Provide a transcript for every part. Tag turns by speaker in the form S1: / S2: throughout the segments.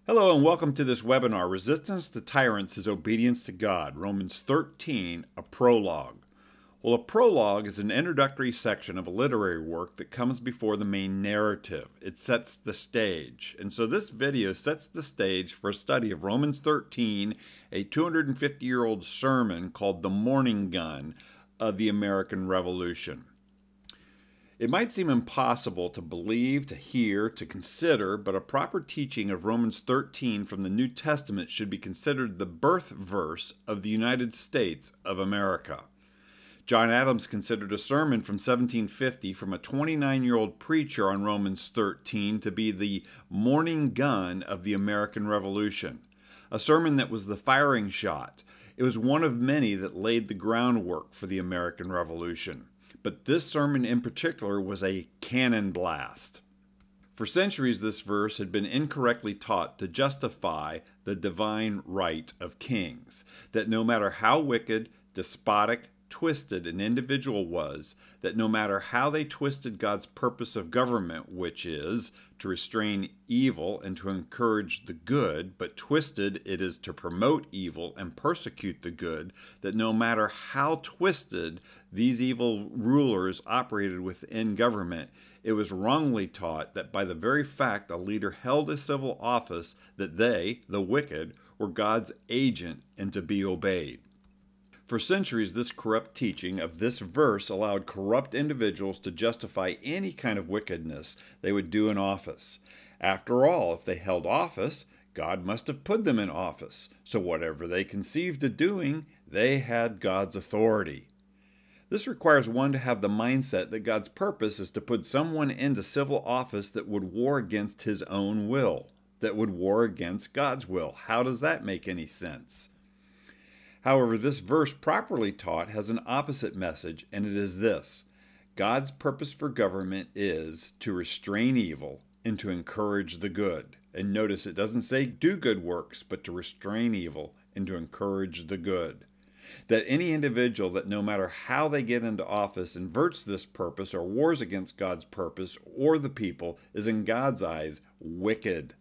S1: Hello and welcome to this webinar, Resistance to Tyrants is Obedience to God, Romans 13, a prologue. Well, a prologue is an introductory section of a literary work that comes before the main narrative. It sets the stage. And so this video sets the stage for a study of Romans 13, a 250-year-old sermon called The Morning Gun of the American Revolution. It might seem impossible to believe, to hear, to consider, but a proper teaching of Romans 13 from the New Testament should be considered the birth verse of the United States of America. John Adams considered a sermon from 1750 from a 29-year-old preacher on Romans 13 to be the morning gun of the American Revolution, a sermon that was the firing shot. It was one of many that laid the groundwork for the American Revolution. But this sermon in particular was a cannon blast. For centuries, this verse had been incorrectly taught to justify the divine right of kings, that no matter how wicked, despotic, twisted an individual was, that no matter how they twisted God's purpose of government, which is to restrain evil and to encourage the good, but twisted it is to promote evil and persecute the good, that no matter how twisted these evil rulers operated within government, it was wrongly taught that by the very fact a leader held a civil office, that they, the wicked, were God's agent and to be obeyed. For centuries, this corrupt teaching of this verse allowed corrupt individuals to justify any kind of wickedness they would do in office. After all, if they held office, God must have put them in office, so whatever they conceived of doing, they had God's authority. This requires one to have the mindset that God's purpose is to put someone into civil office that would war against his own will, that would war against God's will. How does that make any sense? However, this verse properly taught has an opposite message, and it is this: God's purpose for government is to restrain evil and to encourage the good. And notice it doesn't say do good works, but to restrain evil and to encourage the good. That any individual that no matter how they get into office inverts this purpose or wars against God's purpose or the people is in God's eyes wicked.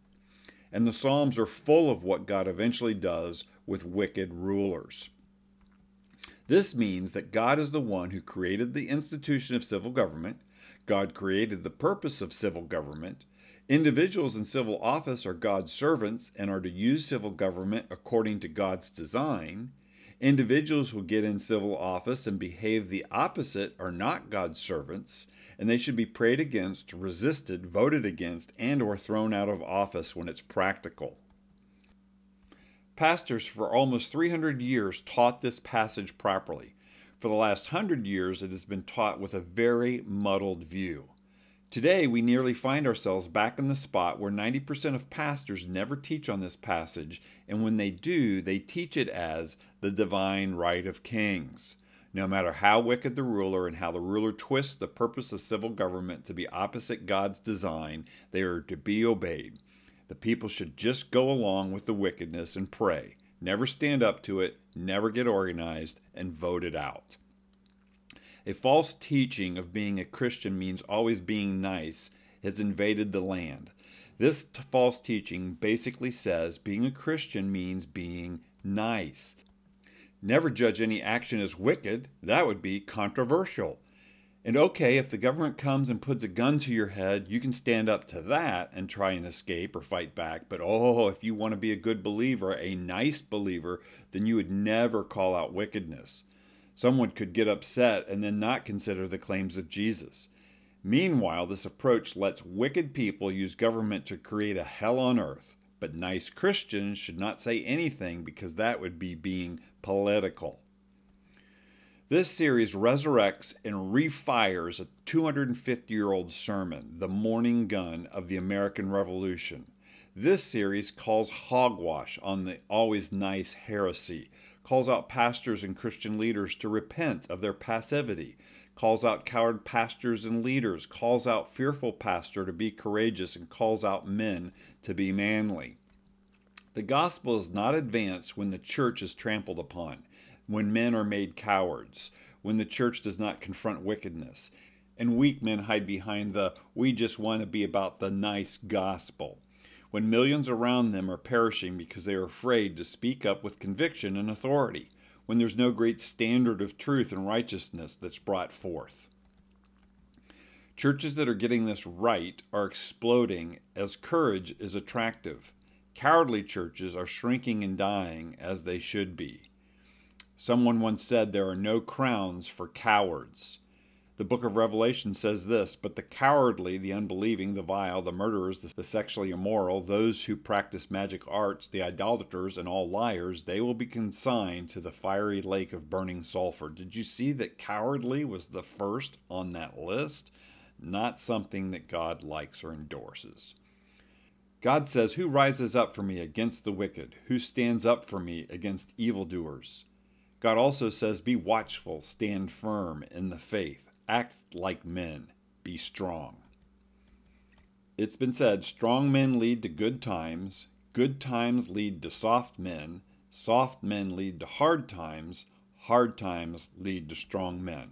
S1: And the Psalms are full of what God eventually does with wicked rulers. This means that God is the one who created the institution of civil government. God created the purpose of civil government. Individuals in civil office are God's servants and are to use civil government according to God's design. Individuals who get in civil office and behave the opposite are not God's servants, and they should be prayed against, resisted, voted against, and or thrown out of office when it's practical. Pastors for almost 300 years taught this passage properly. For the last 100 years, it has been taught with a very muddled view. Today, we nearly find ourselves back in the spot where 90% of pastors never teach on this passage, and when they do, they teach it as the divine right of kings. No matter how wicked the ruler and how the ruler twists the purpose of civil government to be opposite God's design, they are to be obeyed. The people should just go along with the wickedness and pray, never stand up to it, never get organized, and vote it out. A false teaching of being a Christian means always being nice has invaded the land. This false teaching basically says being a Christian means being nice. Never judge any action as wicked. That would be controversial. And okay, if the government comes and puts a gun to your head, you can stand up to that and try and escape or fight back. But if you want to be a good believer, a nice believer, then you would never call out wickedness. Someone could get upset and then not consider the claims of Jesus. Meanwhile, this approach lets wicked people use government to create a hell on earth. But nice Christians should not say anything because that would be being political. This series resurrects and refires a 250-year-old sermon, The Morning Gun of the American Revolution. This series calls hogwash on the always nice heresy, calls out pastors and Christian leaders to repent of their passivity, calls out coward pastors and leaders, calls out fearful pastor to be courageous, and calls out men to be manly. The gospel is not advanced when the church is trampled upon, when men are made cowards, when the church does not confront wickedness, and weak men hide behind the "we just want to be about the nice gospel." when millions around them are perishing because they are afraid to speak up with conviction and authority, when there's no great standard of truth and righteousness that's brought forth. Churches that are getting this right are exploding as courage is attractive. Cowardly churches are shrinking and dying as they should be. Someone once said there are no crowns for cowards. The book of Revelation says this, but the cowardly, the unbelieving, the vile, the murderers, the sexually immoral, those who practice magic arts, the idolaters, and all liars, they will be consigned to the fiery lake of burning sulfur. Did you see that cowardly was the first on that list? Not something that God likes or endorses. God says, who rises up for me against the wicked? Who stands up for me against evildoers? God also says, be watchful, stand firm in the faith. Act like men. Be strong. It's been said, strong men lead to good times lead to soft men lead to hard times lead to strong men.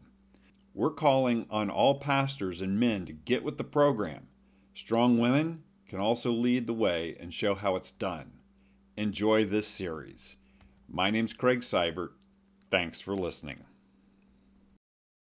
S1: We're calling on all pastors and men to get with the program. Strong women can also lead the way and show how it's done. Enjoy this series. My name's Craig Seibert. Thanks for listening.